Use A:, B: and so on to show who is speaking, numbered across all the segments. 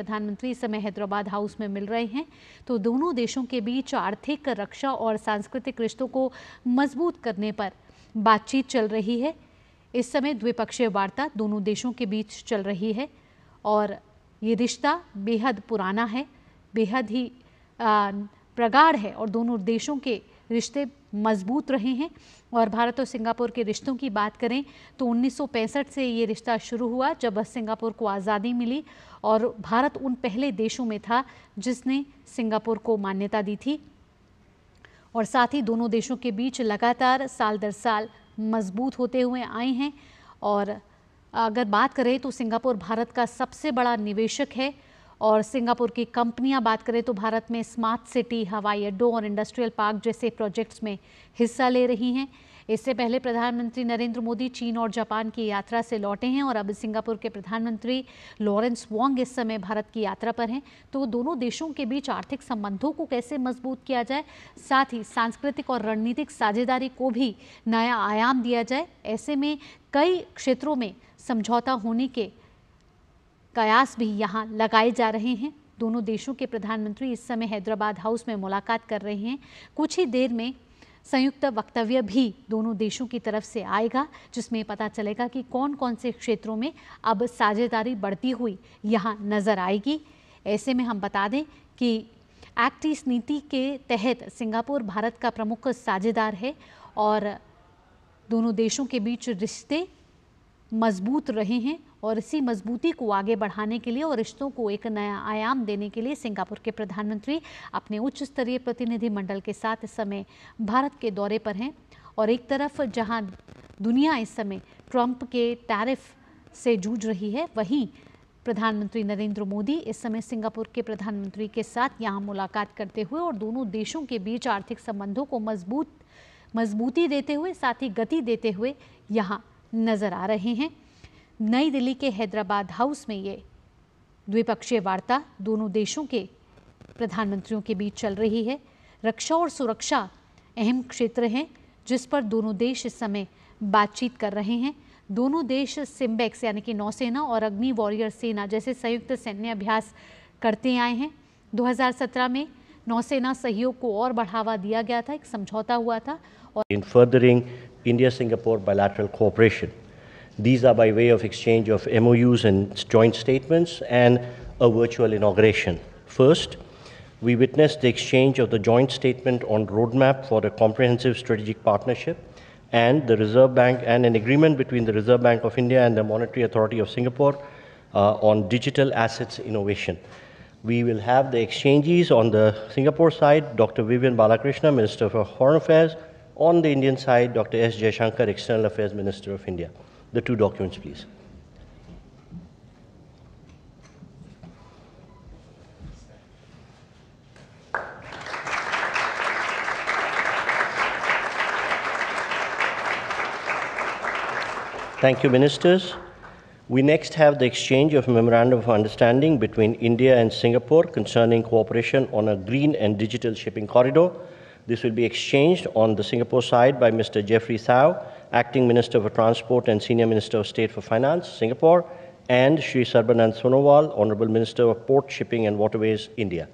A: प्रधानमंत्री इस समय हैदराबाद हाउस में मिल रहे हैं। तो दोनों देशों के बीच आर्थिक, रक्षा और सांस्कृतिक रिश्तों को मजबूत करने पर बातचीत चल रही है। इस समय द्विपक्षीय वार्ता दोनों देशों के बीच चल रही है और ये रिश्ता बेहद पुराना है, बेहद ही प्रगाढ़ है और दोनों देशों के रिश्ते मजबूत रहे हैं। और भारत और सिंगापुर के रिश्तों की बात करें तो 1965 से ये रिश्ता शुरू हुआ, जब सिंगापुर को आज़ादी मिली और भारत उन पहले देशों में था जिसने सिंगापुर को मान्यता दी थी। और साथ ही दोनों देशों के बीच लगातार साल दर साल मजबूत होते हुए आए हैं। और अगर बात करें तो सिंगापुर भारत का सबसे बड़ा निवेशक है और सिंगापुर की कंपनियां बात करें तो भारत में स्मार्ट सिटी, हवाई अड्डों और इंडस्ट्रियल पार्क जैसे प्रोजेक्ट्स में हिस्सा ले रही हैं। इससे पहले प्रधानमंत्री नरेंद्र मोदी चीन और जापान की यात्रा से लौटे हैं और अब सिंगापुर के प्रधानमंत्री लॉरेंस वोंग इस समय भारत की यात्रा पर हैं। तो दोनों देशों के बीच आर्थिक संबंधों को कैसे मजबूत किया जाए, साथ ही सांस्कृतिक और रणनीतिक साझेदारी को भी नया आयाम दिया जाए, ऐसे में कई क्षेत्रों में समझौता होने के कयास भी यहाँ लगाए जा रहे हैं। दोनों देशों के प्रधानमंत्री इस समय हैदराबाद हाउस में मुलाकात कर रहे हैं। कुछ ही देर में संयुक्त वक्तव्य भी दोनों देशों की तरफ से आएगा, जिसमें पता चलेगा कि कौन कौन से क्षेत्रों में अब साझेदारी बढ़ती हुई यहाँ नजर आएगी। ऐसे में हम बता दें कि एक्ट ईस्ट नीति के तहत सिंगापुर भारत का प्रमुख साझेदार है और दोनों देशों के बीच रिश्ते मजबूत रहे हैं और इसी मजबूती को आगे बढ़ाने के लिए और रिश्तों को एक नया आयाम देने के लिए सिंगापुर के प्रधानमंत्री अपने उच्च स्तरीय प्रतिनिधि मंडल के साथ इस समय भारत के दौरे पर हैं। और एक तरफ जहां दुनिया इस समय ट्रंप के टैरिफ से जूझ रही है, वहीं प्रधानमंत्री नरेंद्र मोदी इस समय सिंगापुर के प्रधानमंत्री के साथ यहाँ मुलाकात करते हुए और दोनों देशों के बीच आर्थिक संबंधों को मजबूती देते हुए, साथ ही गति देते हुए यहाँ नजर आ रहे हैं। नई दिल्ली के हैदराबाद हाउस में ये द्विपक्षीय वार्ता दोनों देशों के प्रधानमंत्रियों के बीच चल रही है। रक्षा और सुरक्षा अहम क्षेत्र हैं जिस पर दोनों देश इस समय बातचीत कर रहे हैं। दोनों देश सिम्बेक्स यानी कि नौसेना और अग्नि वॉरियर सेना जैसे संयुक्त सैन्य अभ्यास करते आए हैं। 2017 में नौसेना सहयोग को और बढ़ावा दिया गया था, एक समझौता हुआ था। और
B: in furthering India-Singapore bilateral cooperation. These are by way of exchange of MOUs and joint statements and a virtual inauguration. First, we witnessed the exchange of the joint statement on roadmap for a comprehensive strategic partnership and the Reserve Bank and an agreement between the Reserve Bank of India and the Monetary Authority of Singapore on digital assets innovation. We will have the exchanges on the Singapore side, Dr. Vivian Balakrishna, Minister for Foreign Affairs. On the Indian side, Dr. S. Jaishankar, External Affairs Minister of India. The two documents, please. Thank you, Ministers. We next have the exchange of Memorandum of Understanding between India and Singapore concerning cooperation on a green and digital shipping corridor. This will be exchanged on the Singapore side by Mr. Jeffrey Thao, Acting Minister for Transport and Senior Minister of State for Finance, Singapore, and Shri Sarbanand Sonowal, Honorable Minister of Port, Shipping and Waterways, India.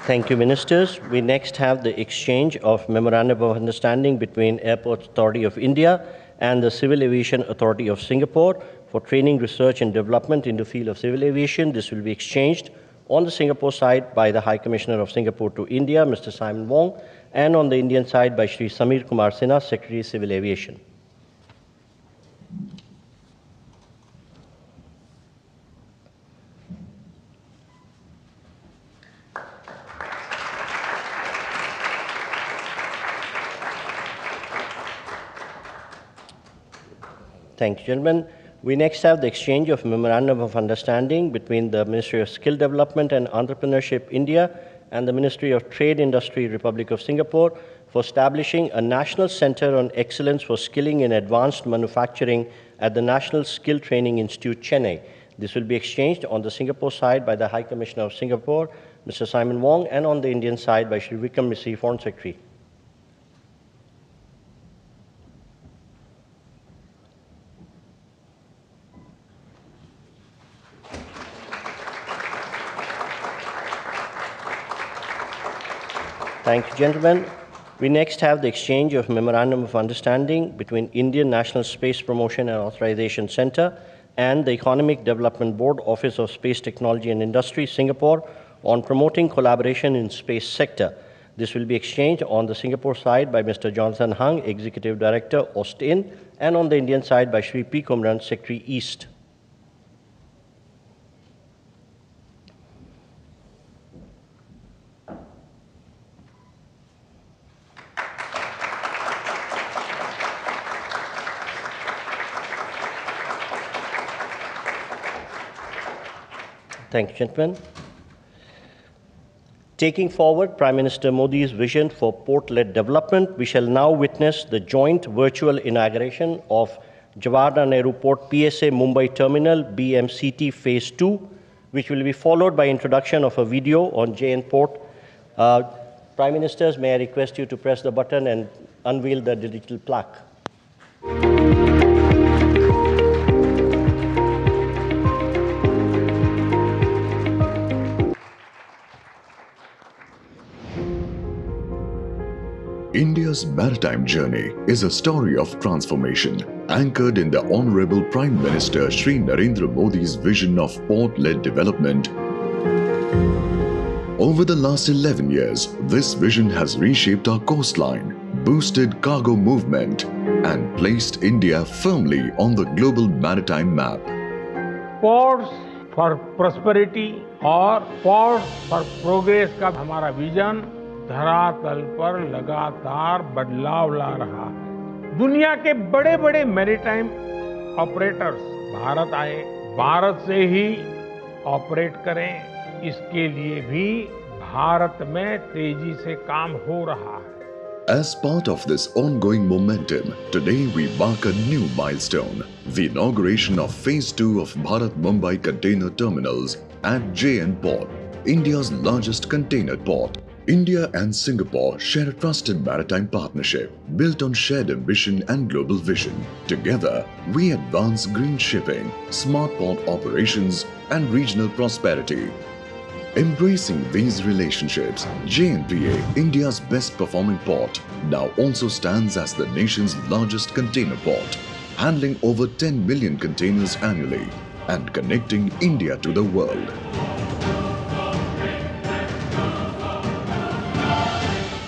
B: Thank you, Ministers. We next have the exchange of Memorandum of Understanding between Airports Authority of India and the Civil Aviation Authority of Singapore for training, research and development in the field of civil aviation. This will be exchanged on the Singapore side by the High Commissioner of Singapore to India, Mr. Simon Wong, and on the Indian side by Shri Samir Kumar Sinha, Secretary Civil Aviation. Thank you, gentlemen. We next have the exchange of Memorandum of Understanding between the Ministry of Skill Development and Entrepreneurship, India, and the Ministry of Trade Industry, Republic of Singapore, for establishing a National Center on Excellence for Skilling in Advanced Manufacturing at the National Skill Training Institute, Chennai. This will be exchanged on the Singapore side by the High Commissioner of Singapore, Mr. Simon Wong, and on the Indian side by Shri Vikram Misri, Foreign Secretary. Thank you, gentlemen. We next have the exchange of Memorandum of Understanding between Indian National Space Promotion and Authorization Center and the Economic Development Board, Office of Space Technology and Industry, Singapore, on promoting collaboration in space sector. This will be exchanged on the Singapore side by Mr. Jonathan Hung, Executive Director, OSTIN, and on the Indian side by Shri P. Kumran, Secretary, East. Thank you, gentlemen. Taking forward Prime Minister Modi's vision for port-led development, we shall now witness the joint virtual inauguration of Jawaharlal Nehru Port PSA Mumbai Terminal BMCT Phase 2, which will be followed by introduction of a video on JN Port. Prime Ministers, may I request you to press the button and unveil the digital plaque.
C: India's maritime journey is a story of transformation, anchored in the Honorable Prime Minister Shri Narendra Modi's vision of port-led development. Over the last 11 years, this vision has reshaped our coastline, boosted cargo movement, and placed India firmly on the global maritime map.
D: Ports for prosperity और ports for progress का हमारा vision धरातल पर लगातार बदलाव ला रहा है। दुनिया के बड़े बड़े मैरीटाइम ऑपरेटर्स भारत आए, भारत से ही ऑपरेट करें, इसके लिए भी भारत में तेजी से काम हो रहा है।
C: As part of this ongoing momentum, today we mark a new milestone, the inauguration of Phase 2 of Bharat Mumbai Container Terminals at JN Port, India's largest container port. India and Singapore share a trusted maritime partnership built on shared ambition and global vision. Together, we advance green shipping, smart port operations, and regional prosperity. Embracing these relationships, JNPA, India's best performing port, now also stands as the nation's largest container port, handling over 10 million containers annually and connecting India to the world.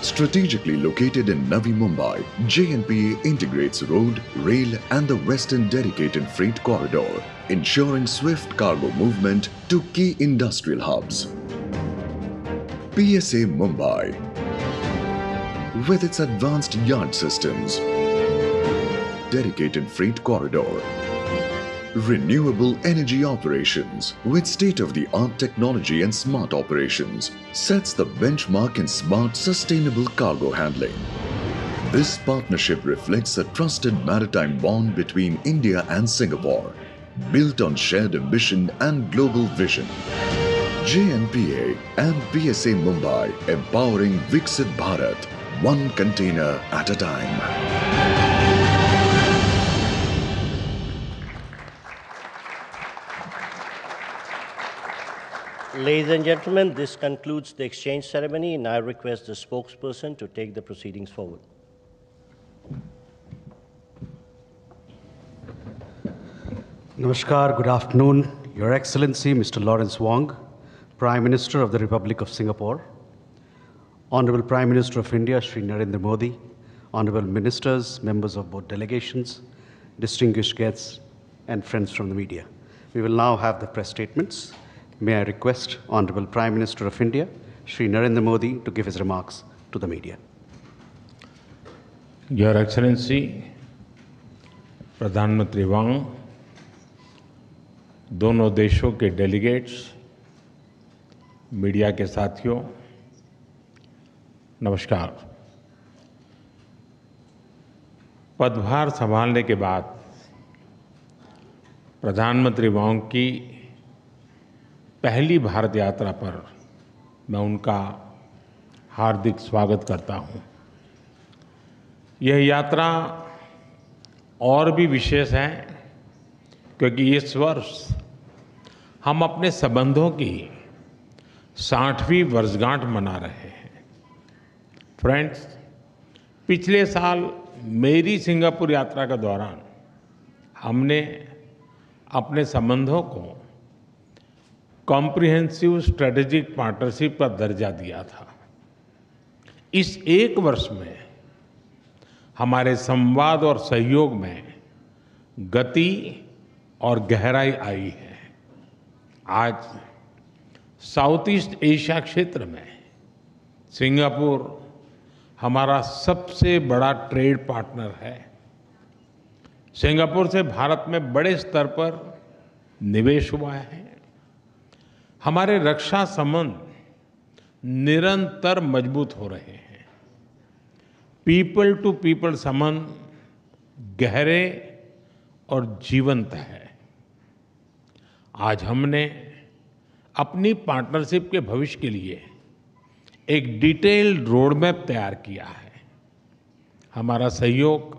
C: Strategically located in Navi Mumbai, JNPA integrates road, rail and the western dedicated freight corridor, ensuring swift cargo movement to key industrial hubs. PSA Mumbai, with its advanced yard systems, dedicated freight corridor, renewable energy operations with state-of-the-art technology and smart operations, sets the benchmark in smart, sustainable cargo handling. This partnership reflects a trusted maritime bond between India and Singapore, built on shared ambition and global vision. JNPA and PSA Mumbai, empowering Viksit Bharat, one container at a time.
B: Ladies and gentlemen, this concludes the exchange ceremony, and I request the spokesperson to take the proceedings forward.
E: Namaskar, good afternoon, Your Excellency Mr. Lawrence Wong, Prime Minister of the Republic of Singapore, Honorable Prime Minister of India, Shri Narendra Modi, Honorable Ministers, members of both delegations, distinguished guests, and friends from the media. We will now have the press statements. May I request Honorable Prime Minister of India, Shri Narendra Modi, to give his remarks to the media.
D: Your Excellency, प्रधानमंत्री वांग, दोनों देशों के delegates, media के साथियों, नमस्कार। पदभार संभालने के बाद प्रधानमंत्री वांग की पहली भारत यात्रा पर मैं उनका हार्दिक स्वागत करता हूं। यह यात्रा और भी विशेष है क्योंकि इस वर्ष हम अपने संबंधों की 60वीं वर्षगांठ मना रहे हैं। फ्रेंड्स, पिछले साल मेरी सिंगापुर यात्रा के दौरान हमने अपने संबंधों को कॉम्प्रिहेंसिव स्ट्रेटेजिक पार्टनरशिप का दर्जा दिया था। इस एक वर्ष में हमारे संवाद और सहयोग में गति और गहराई आई है। आज साउथ ईस्ट एशिया क्षेत्र में सिंगापुर हमारा सबसे बड़ा ट्रेड पार्टनर है। सिंगापुर से भारत में बड़े स्तर पर निवेश हुआ है। हमारे रक्षा संबंध निरंतर मजबूत हो रहे हैं। पीपल टू पीपल संबंध गहरे और जीवंत है। आज हमने अपनी पार्टनरशिप के भविष्य के लिए एक डिटेल्ड रोड मैप तैयार किया है। हमारा सहयोग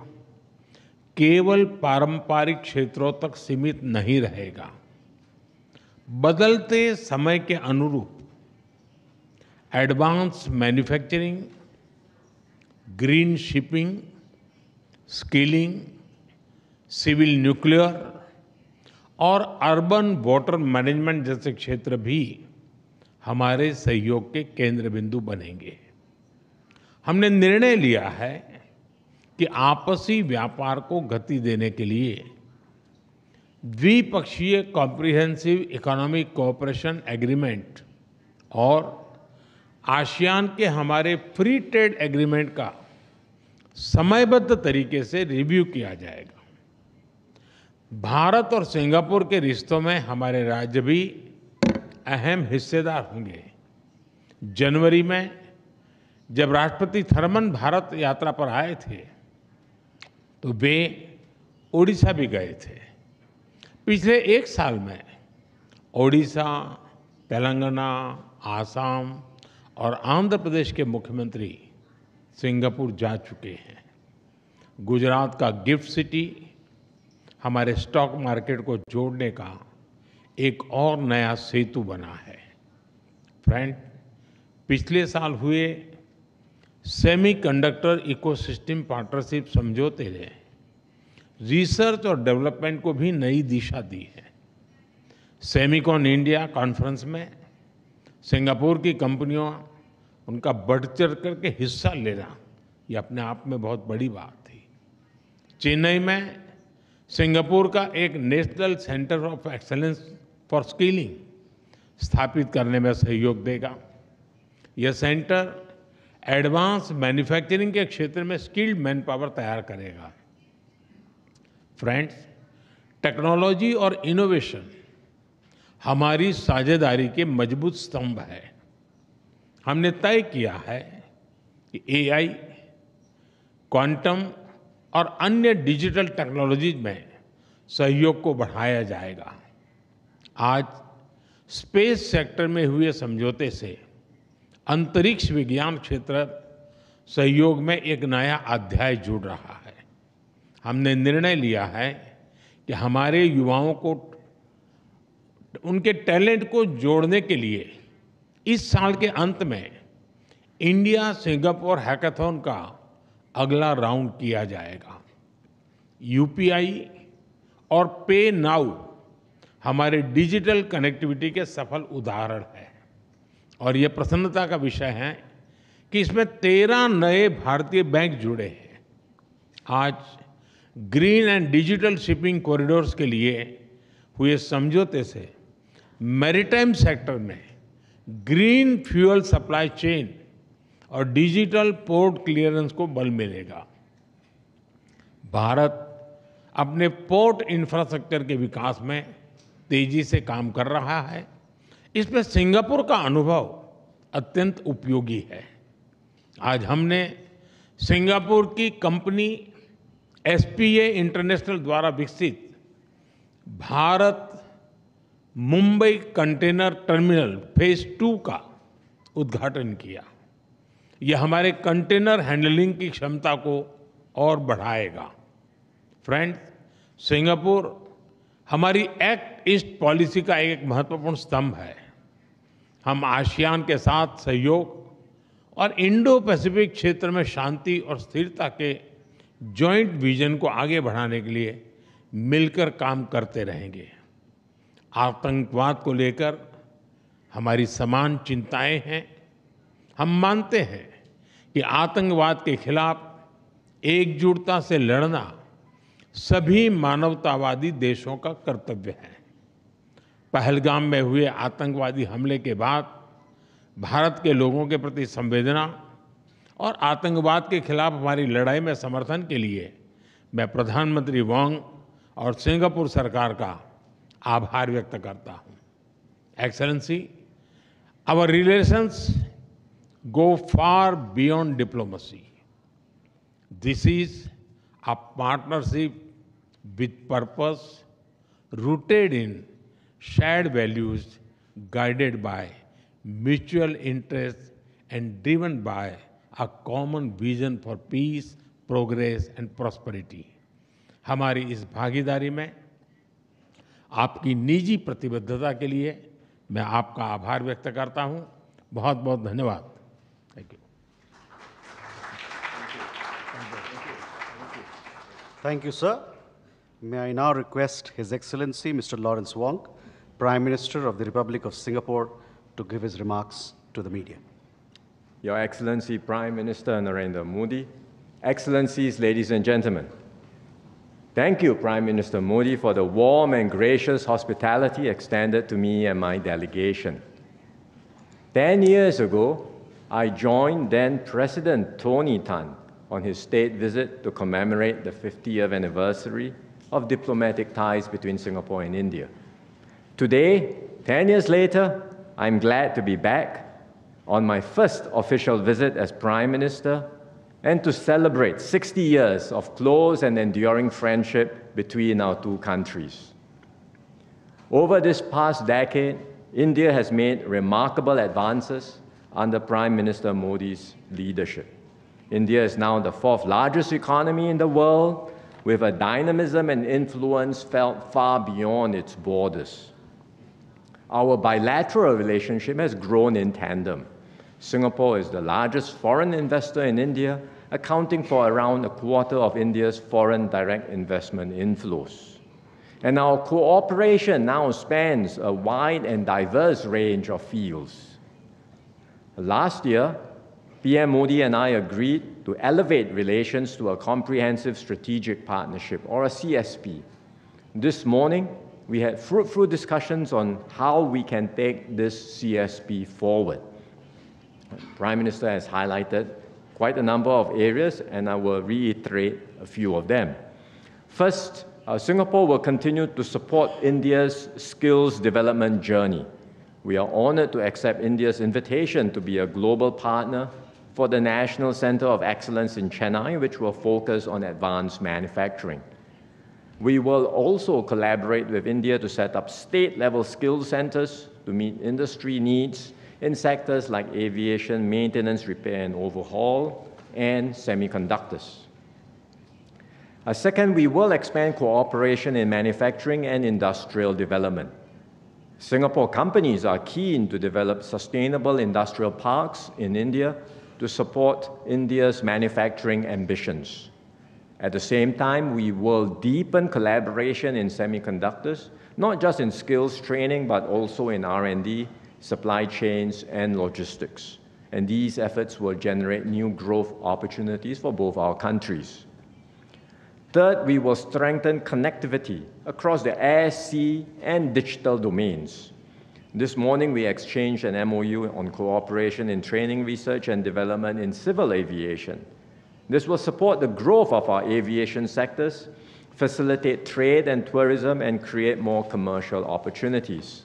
D: केवल पारंपरिक क्षेत्रों तक सीमित नहीं रहेगा। बदलते समय के अनुरूप advance manufacturing, green shipping, skilling, civil nuclear और अर्बन वाटर मैनेजमेंट जैसे क्षेत्र भी हमारे सहयोग के केंद्र बिंदु बनेंगे। हमने निर्णय लिया है कि आपसी व्यापार को गति देने के लिए द्विपक्षीय कॉम्प्रिहेंसिव इकोनॉमिक कोऑपरेशन एग्रीमेंट और आसियान के हमारे फ्री ट्रेड एग्रीमेंट का समयबद्ध तरीके से रिव्यू किया जाएगा। भारत और सिंगापुर के रिश्तों में हमारे राज्य भी अहम हिस्सेदार होंगे। जनवरी में जब राष्ट्रपति थर्मन भारत यात्रा पर आए थे तो वे ओडिशा भी गए थे। पिछले एक साल में ओडिशा, तेलंगाना, आसाम और आंध्र प्रदेश के मुख्यमंत्री सिंगापुर जा चुके हैं। गुजरात का गिफ्ट सिटी हमारे स्टॉक मार्केट को जोड़ने का एक और नया सेतु बना है। फ्रेंड, पिछले साल हुए सेमीकंडक्टर इकोसिस्टम पार्टनरशिप समझौते ने रिसर्च और डेवलपमेंट को भी नई दिशा दी है। सेमिकॉन इंडिया कॉन्फ्रेंस में सिंगापुर की कंपनियों उनका बढ़ चढ़ करके हिस्सा लेना ये अपने आप में बहुत बड़ी बात थी। चेन्नई में सिंगापुर का एक national centre of excellence for skilling स्थापित करने में सहयोग देगा। यह सेंटर एडवांस मैन्युफैक्चरिंग के क्षेत्र में स्किल्ड मैन पावर तैयार करेगा। फ्रेंड्स, टेक्नोलॉजी और इनोवेशन हमारी साझेदारी के मजबूत स्तंभ है। हमने तय किया है कि एआई, क्वांटम और अन्य डिजिटल टेक्नोलॉजीज में सहयोग को बढ़ाया जाएगा। आज स्पेस सेक्टर में हुए समझौते से अंतरिक्ष विज्ञान क्षेत्र सहयोग में एक नया अध्याय जुड़ रहा है। हमने निर्णय लिया है कि हमारे युवाओं को उनके टैलेंट को जोड़ने के लिए इस साल के अंत में इंडिया सिंगापुर हैकाथॉन का अगला राउंड किया जाएगा। यूपीआई और पे नाउ हमारे डिजिटल कनेक्टिविटी के सफल उदाहरण है और ये प्रसन्नता का विषय है कि इसमें 13 नए भारतीय बैंक जुड़े हैं। आज green and digital shipping corridors के लिए हुए समझौते से मैरीटाइम सेक्टर में ग्रीन फ्यूल सप्लाई चेन और डिजिटल पोर्ट क्लियरेंस को बल मिलेगा। भारत अपने पोर्ट इंफ्रास्ट्रक्चर के विकास में तेजी से काम कर रहा है। इसमें सिंगापुर का अनुभव अत्यंत उपयोगी है। आज हमने सिंगापुर की कंपनी एसपीए इंटरनेशनल द्वारा विकसित Bharat Mumbai container terminal phase 2 का उद्घाटन किया। यह हमारे कंटेनर हैंडलिंग की क्षमता को और बढ़ाएगा। फ्रेंड्स, सिंगापुर हमारी एक्ट ईस्ट पॉलिसी का एक महत्वपूर्ण स्तंभ है। हम आसियान के साथ सहयोग और इंडो पैसिफिक क्षेत्र में शांति और स्थिरता के जॉइंट विजन को आगे बढ़ाने के लिए मिलकर काम करते रहेंगे। आतंकवाद को लेकर हमारी समान चिंताएं हैं। हम मानते हैं कि आतंकवाद के खिलाफ एकजुटता से लड़ना सभी मानवतावादी देशों का कर्तव्य है। पहलगाम में हुए आतंकवादी हमले के बाद भारत के लोगों के प्रति संवेदना और आतंकवाद के खिलाफ हमारी लड़ाई में समर्थन के लिए मैं प्रधानमंत्री वांग और सिंगापुर सरकार का आभार व्यक्त करता हूं। Excellency, our relations go far beyond diplomacy. This is a partnership with purpose, rooted in shared values, guided by mutual interests and driven by a common vision for peace, progress and prosperity. हमारी इस भागीदारी में आपकी निजी प्रतिबद्धता के लिए मैं आपका आभार व्यक्त करता हूं। बहुत बहुत धन्यवाद। Thank you.
E: Thank you, sir. May I now request His Excellency Mr. Lawrence Wong, Prime Minister of the Republic of Singapore, to give his remarks to the media.
F: Your Excellency Prime Minister Narendra Modi, Excellencies, ladies and gentlemen, thank you, Prime Minister Modi, for the warm and gracious hospitality extended to me and my delegation. 10 years ago, I joined then President Tony Tan on his state visit to commemorate the 50th anniversary of diplomatic ties between Singapore and India. Today, 10 years later, I'm glad to be back on my first official visit as Prime Minister and to celebrate 60 years of close and enduring friendship between our two countries. Over this past decade, India has made remarkable advances under Prime Minister Modi's leadership. India is now the fourth largest economy in the world, with a dynamism and influence felt far beyond its borders. Our bilateral relationship has grown in tandem. Singapore is the largest foreign investor in India, accounting for around a quarter of India's foreign direct investment inflows. And our cooperation now spans a wide and diverse range of fields. Last year, PM Modi and I agreed to elevate relations to a comprehensive strategic partnership, or a CSP. This morning, we had fruitful discussions on how we can take this CSP forward. The Prime Minister has highlighted quite a number of areas, and I will reiterate a few of them. First, Singapore will continue to support India's skills development journey. We are honored to accept India's invitation to be a global partner for the National Center of Excellence in Chennai, which will focus on advanced manufacturing. We will also collaborate with India to set up state-level skills centers to meet industry needs in sectors like aviation, maintenance, repair and overhaul, and semiconductors. Second, we will expand cooperation in manufacturing and industrial development. Singapore companies are keen to develop sustainable industrial parks in India to support India's manufacturing ambitions. At the same time, we will deepen collaboration in semiconductors, not just in skills training, but also in R&D, supply chains, and logistics. And these efforts will generate new growth opportunities for both our countries. Third, we will strengthen connectivity across the air, sea, and digital domains. This morning, we exchanged an MOU on cooperation in training, research, and development in civil aviation. This will support the growth of our aviation sectors, facilitate trade and tourism, and create more commercial opportunities.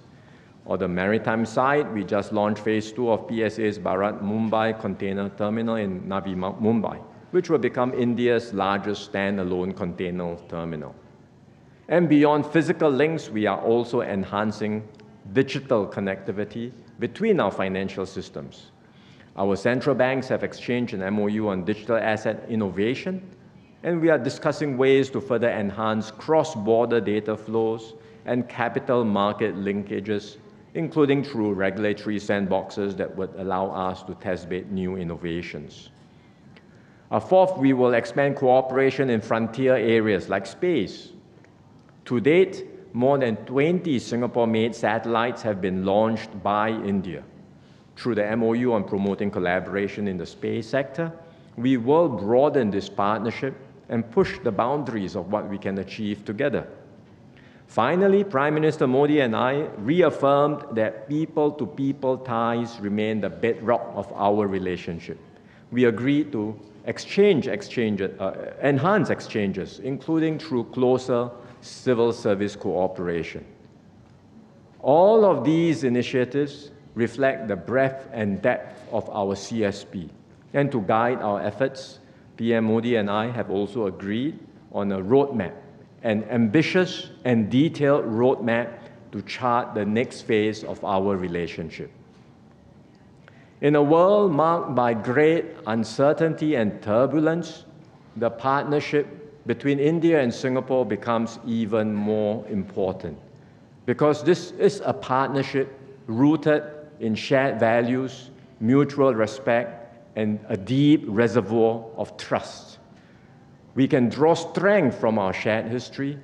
F: On the maritime side, we just launched Phase 2 of PSA's Bharat Mumbai Container Terminal in Navi Mumbai, which will become India's largest standalone container terminal. And beyond physical links, we are also enhancing digital connectivity between our financial systems. Our central banks have exchanged an MOU on digital asset innovation, and we are discussing ways to further enhance cross-border data flows and capital market linkages, including through regulatory sandboxes that would allow us to test bed new innovations. Fourth, we will expand cooperation in frontier areas like space. To date, more than 20 Singapore-made satellites have been launched by India. Through the MOU on promoting collaboration in the space sector, we will broaden this partnership and push the boundaries of what we can achieve together. Finally, Prime Minister Modi and I reaffirmed that people-to-people ties remain the bedrock of our relationship. We agreed to enhance exchanges, including through closer civil service cooperation. All of these initiatives reflect the breadth and depth of our CSP. And to guide our efforts, PM Modi and I have also agreed on a roadmap, an ambitious and detailed roadmap to chart the next phase of our relationship. In a world marked by great uncertainty and turbulence, the partnership between India and Singapore becomes even more important, because this is a partnership rooted in shared values, mutual respect, and a deep reservoir of trust. We can draw strength from our shared history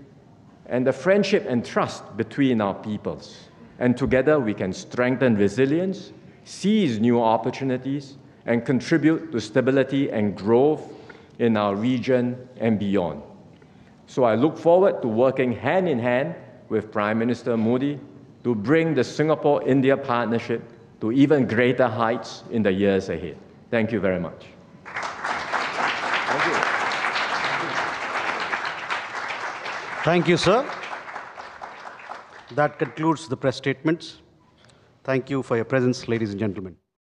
F: and the friendship and trust between our peoples. And together we can strengthen resilience, seize new opportunities, and contribute to stability and growth in our region and beyond. So I look forward to working hand in hand with Prime Minister Modi to bring the Singapore-India partnership to even greater heights in the years ahead. Thank you very much. Thank you.
E: Thank you, sir. That concludes the press statements. Thank you for your presence, ladies and gentlemen.